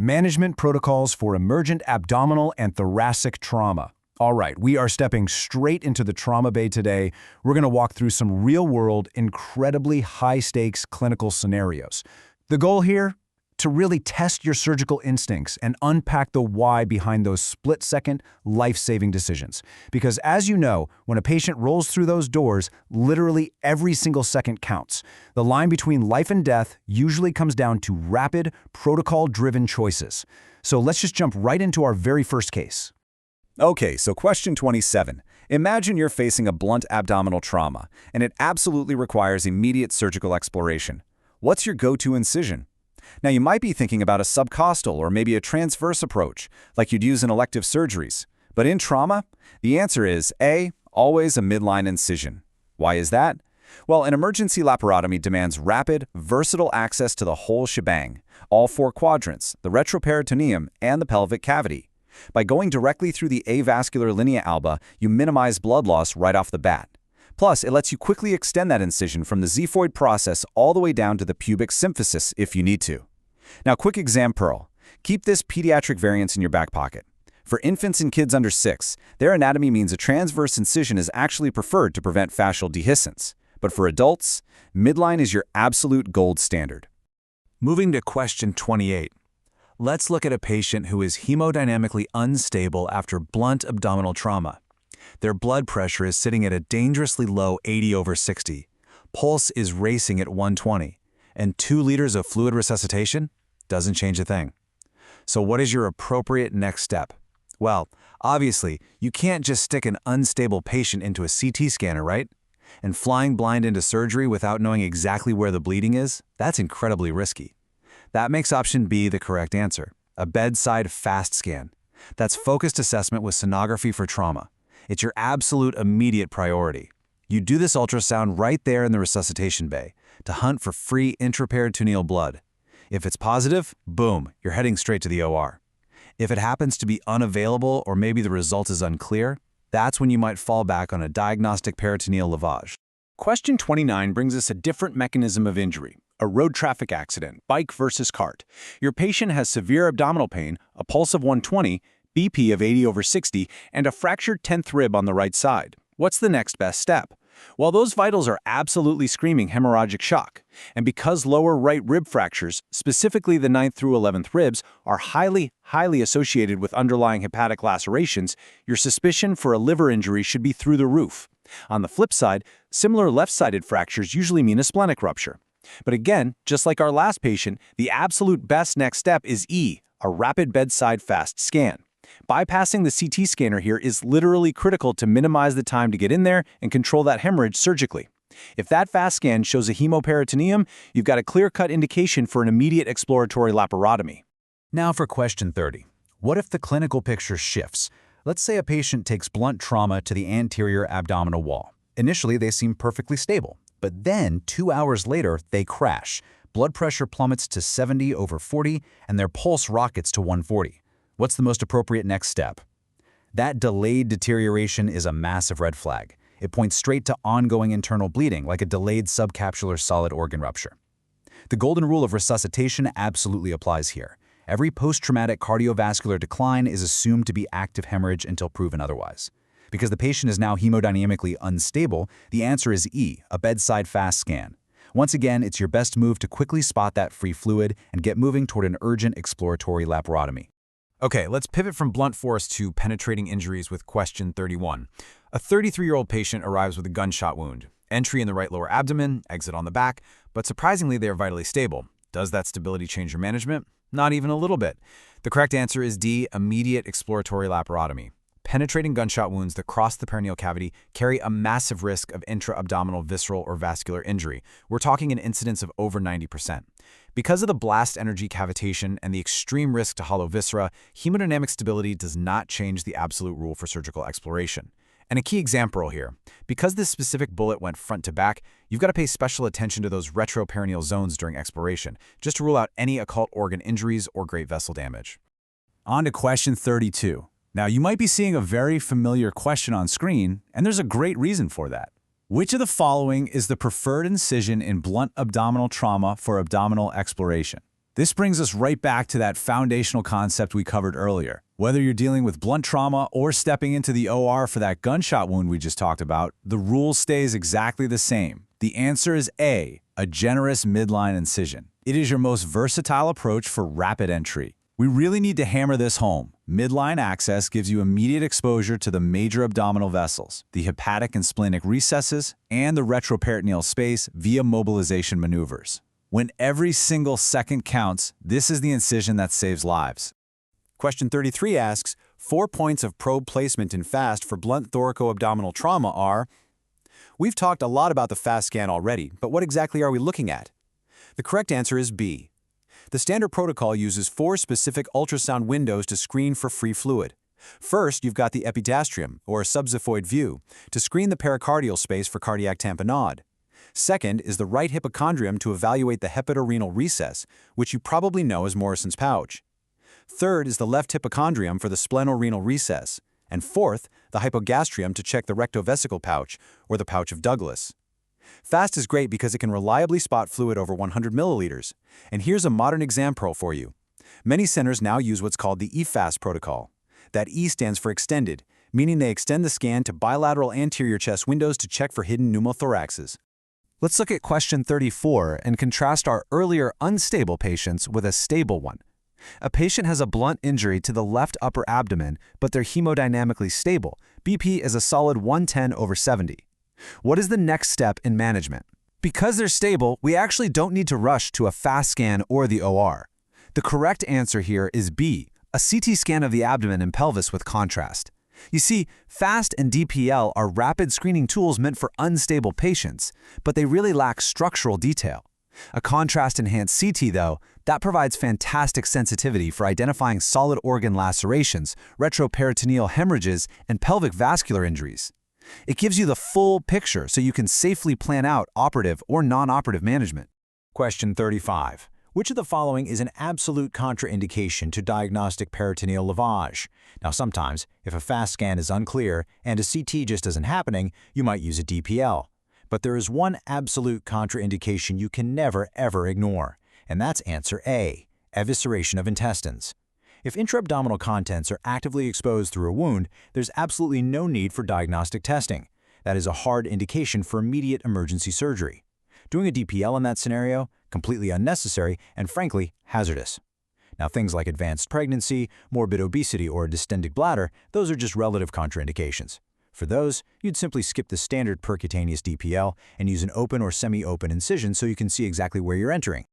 Management protocols for emergent abdominal and thoracic trauma. All right, we are stepping straight into the trauma bay today. We're going to walk through some real-world, incredibly high-stakes clinical scenarios. The goal here? To really test your surgical instincts and unpack the why behind those split-second, life-saving decisions. Because as you know, when a patient rolls through those doors, literally every single second counts. The line between life and death usually comes down to rapid, protocol-driven choices. So let's just jump right into our very first case. Okay, so question 27. Imagine you're facing a blunt abdominal trauma, and it absolutely requires immediate surgical exploration. What's your go-to incision? Now, you might be thinking about a subcostal or maybe a transverse approach, like you'd use in elective surgeries. But in trauma, the answer is A, always a midline incision. Why is that? Well, an emergency laparotomy demands rapid, versatile access to the whole shebang, all four quadrants, the retroperitoneum and the pelvic cavity. By going directly through the avascular linea alba, you minimize blood loss right off the bat. Plus, it lets you quickly extend that incision from the xiphoid process all the way down to the pubic symphysis if you need to. Now, quick exam pearl. Keep this pediatric variance in your back pocket. For infants and kids under 6, their anatomy means a transverse incision is actually preferred to prevent fascial dehiscence. But for adults, midline is your absolute gold standard. Moving to question 28. Let's look at a patient who is hemodynamically unstable after blunt abdominal trauma. Their blood pressure is sitting at a dangerously low 80/60. Pulse is racing at 120. And 2 liters of fluid resuscitation doesn't change a thing. So what is your appropriate next step? Well, obviously, you can't just stick an unstable patient into a CT scanner, right? And flying blind into surgery without knowing exactly where the bleeding is, that's incredibly risky. That makes option B the correct answer, a bedside fast scan. That's focused assessment with sonography for trauma. It's your absolute immediate priority. You do this ultrasound right there in the resuscitation bay to hunt for free intraperitoneal blood. If it's positive, boom, you're heading straight to the OR. If it happens to be unavailable or maybe the result is unclear, that's when you might fall back on a diagnostic peritoneal lavage. Question 29 brings us a different mechanism of injury, a road traffic accident, bike versus cart. Your patient has severe abdominal pain, a pulse of 120, BP of 80/60, and a fractured 10th rib on the right side. What's the next best step? Well, those vitals are absolutely screaming hemorrhagic shock. And because lower right rib fractures, specifically the 9th through 11th ribs, are highly associated with underlying hepatic lacerations, your suspicion for a liver injury should be through the roof. On the flip side, similar left-sided fractures usually mean a splenic rupture. But again, just like our last patient, the absolute best next step is E, a rapid bedside fast scan. Bypassing the CT scanner here is literally critical to minimize the time to get in there and control that hemorrhage surgically. If that fast scan shows a hemoperitoneum, you've got a clear-cut indication for an immediate exploratory laparotomy. Now for question 30. What if the clinical picture shifts? Let's say a patient takes blunt trauma to the anterior abdominal wall. Initially, they seem perfectly stable, but then 2 hours later, they crash. Blood pressure plummets to 70/40, and their pulse rockets to 140. What's the most appropriate next step? That delayed deterioration is a massive red flag. It points straight to ongoing internal bleeding, like a delayed subcapsular solid organ rupture. The golden rule of resuscitation absolutely applies here. Every post-traumatic cardiovascular decline is assumed to be active hemorrhage until proven otherwise. Because the patient is now hemodynamically unstable, the answer is E, a bedside fast scan. Once again, it's your best move to quickly spot that free fluid and get moving toward an urgent exploratory laparotomy. Okay, let's pivot from blunt force to penetrating injuries with question 31. A 33-year-old patient arrives with a gunshot wound. Entry in the right lower abdomen, exit on the back, but surprisingly they are vitally stable. Does that stability change your management? Not even a little bit. The correct answer is D, immediate exploratory laparotomy. Penetrating gunshot wounds that cross the perineal cavity carry a massive risk of intra-abdominal visceral or vascular injury. We're talking an incidence of over 90%. Because of the blast energy cavitation and the extreme risk to hollow viscera, hemodynamic stability does not change the absolute rule for surgical exploration. And a key example here, because this specific bullet went front to back, you've got to pay special attention to those retroperineal zones during exploration, just to rule out any occult organ injuries or great vessel damage. On to question 32. Now, you might be seeing a very familiar question on screen, and there's a great reason for that. Which of the following is the preferred incision in blunt abdominal trauma for abdominal exploration? This brings us right back to that foundational concept we covered earlier. Whether you're dealing with blunt trauma or stepping into the OR for that gunshot wound we just talked about, the rule stays exactly the same. The answer is A, a generous midline incision. It is your most versatile approach for rapid entry. We really need to hammer this home. Midline access gives you immediate exposure to the major abdominal vessels, the hepatic and splenic recesses, and the retroperitoneal space via mobilization maneuvers. When every single second counts, this is the incision that saves lives. Question 33 asks, 4 points of probe placement in FAST for blunt thoracoabdominal trauma are... We've talked a lot about the FAST scan already, but what exactly are we looking at? The correct answer is B. The standard protocol uses 4 specific ultrasound windows to screen for free fluid. First, you've got the epigastrium, or subxiphoid view, to screen the pericardial space for cardiac tamponade. Second is the right hypochondrium to evaluate the hepatorenal recess, which you probably know as Morrison's pouch. Third is the left hypochondrium for the splenorenal recess. And fourth, the hypogastrium to check the rectovesical pouch, or the pouch of Douglas. FAST is great because it can reliably spot fluid over 100 milliliters. And here's a modern exam pro for you. Many centers now use what's called the EFAST protocol. That E stands for extended, meaning they extend the scan to bilateral anterior chest windows to check for hidden pneumothoraxes. Let's look at question 34 and contrast our earlier unstable patients with a stable one. A patient has a blunt injury to the left upper abdomen, but they're hemodynamically stable. BP is a solid 110/70. What is the next step in management? Because they're stable, we actually don't need to rush to a FAST scan or the OR. The correct answer here is B, a CT scan of the abdomen and pelvis with contrast. You see, FAST and DPL are rapid screening tools meant for unstable patients, but they really lack structural detail. A contrast-enhanced CT, though, that provides fantastic sensitivity for identifying solid organ lacerations, retroperitoneal hemorrhages, and pelvic vascular injuries. It gives you the full picture so you can safely plan out operative or non-operative management. Question 35. Which of the following is an absolute contraindication to diagnostic peritoneal lavage? Now, sometimes, if a FAST scan is unclear and a CT just isn't happening, you might use a DPL. But there is one absolute contraindication you can never, ever ignore, and that's answer A, evisceration of intestines. If intra-abdominal contents are actively exposed through a wound, there's absolutely no need for diagnostic testing. That is a hard indication for immediate emergency surgery. Doing a DPL in that scenario, completely unnecessary and frankly hazardous. Now, things like advanced pregnancy, morbid obesity, or a distended bladder, those are just relative contraindications. For those, you'd simply skip the standard percutaneous DPL and use an open or semi-open incision so you can see exactly where you're entering.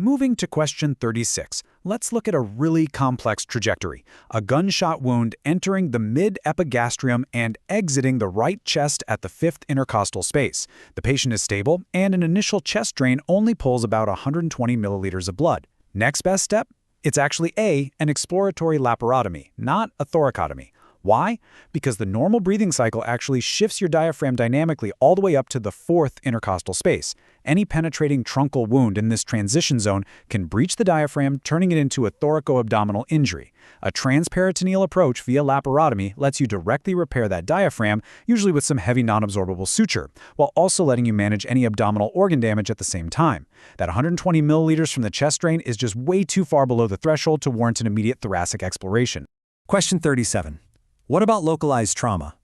Moving to question 36, let's look at a really complex trajectory. A gunshot wound entering the mid-epigastrium and exiting the right chest at the 5th intercostal space. The patient is stable, and an initial chest drain only pulls about 120 milliliters of blood. Next best step? It's actually A, an exploratory laparotomy, not a thoracotomy. Why? Because the normal breathing cycle actually shifts your diaphragm dynamically all the way up to the 4th intercostal space. Any penetrating truncal wound in this transition zone can breach the diaphragm, turning it into a thoracoabdominal injury. A transperitoneal approach via laparotomy lets you directly repair that diaphragm, usually with some heavy non-absorbable suture, while also letting you manage any abdominal organ damage at the same time. That 120 milliliters from the chest drain is just way too far below the threshold to warrant an immediate thoracic exploration. Question 37. What about localized trauma?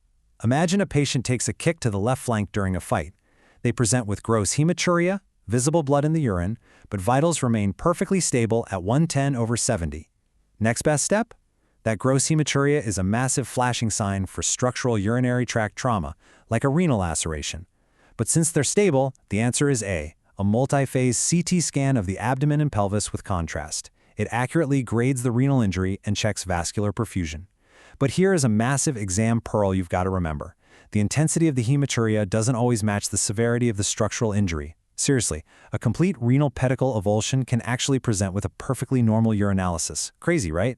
Imagine a patient takes a kick to the left flank during a fight. They present with gross hematuria, visible blood in the urine, but vitals remain perfectly stable at 110/70. Next best step? That gross hematuria is a massive flashing sign for structural urinary tract trauma, like a renal laceration. But since they're stable, the answer is A, a multi-phase CT scan of the abdomen and pelvis with contrast. It accurately grades the renal injury and checks vascular perfusion. But here is a massive exam pearl you've got to remember. The intensity of the hematuria doesn't always match the severity of the structural injury. Seriously, a complete renal pedicle avulsion can actually present with a perfectly normal urinalysis. Crazy, right?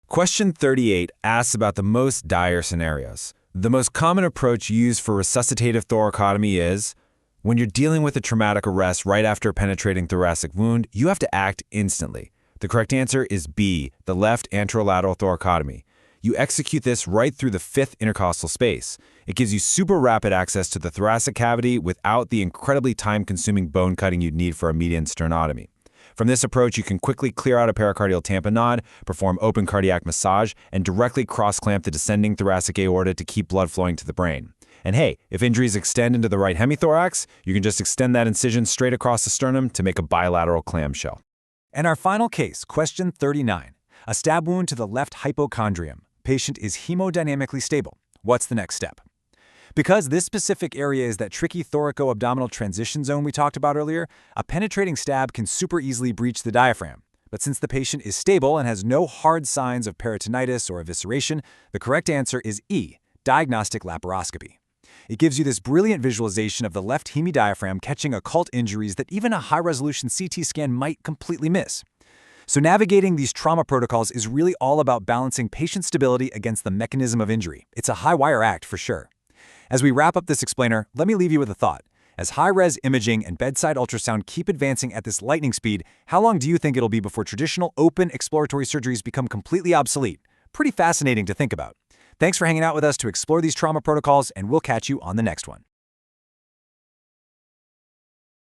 Question 38 asks about the most dire scenarios. The most common approach used for resuscitative thoracotomy is, when you're dealing with a traumatic arrest right after a penetrating thoracic wound, you have to act instantly. The correct answer is B, the left anterolateral thoracotomy. You execute this right through the 5th intercostal space. It gives you super rapid access to the thoracic cavity without the incredibly time-consuming bone cutting you'd need for a median sternotomy. From this approach, you can quickly clear out a pericardial tamponade, perform open cardiac massage, and directly cross-clamp the descending thoracic aorta to keep blood flowing to the brain. And hey, if injuries extend into the right hemithorax, you can just extend that incision straight across the sternum to make a bilateral clamshell. And our final case, question 39. A stab wound to the left hypochondrium. Patient is hemodynamically stable. What's the next step? Because this specific area is that tricky thoraco-abdominal transition zone we talked about earlier, a penetrating stab can super easily breach the diaphragm. But since the patient is stable and has no hard signs of peritonitis or evisceration, the correct answer is E, diagnostic laparoscopy. It gives you this brilliant visualization of the left hemidiaphragm catching occult injuries that even a high-resolution CT scan might completely miss. So navigating these trauma protocols is really all about balancing patient stability against the mechanism of injury. It's a high-wire act for sure. As we wrap up this explainer, let me leave you with a thought. As high-res imaging and bedside ultrasound keep advancing at this lightning speed, how long do you think it'll be before traditional open exploratory surgeries become completely obsolete? Pretty fascinating to think about. Thanks for hanging out with us to explore these trauma protocols, and we'll catch you on the next one.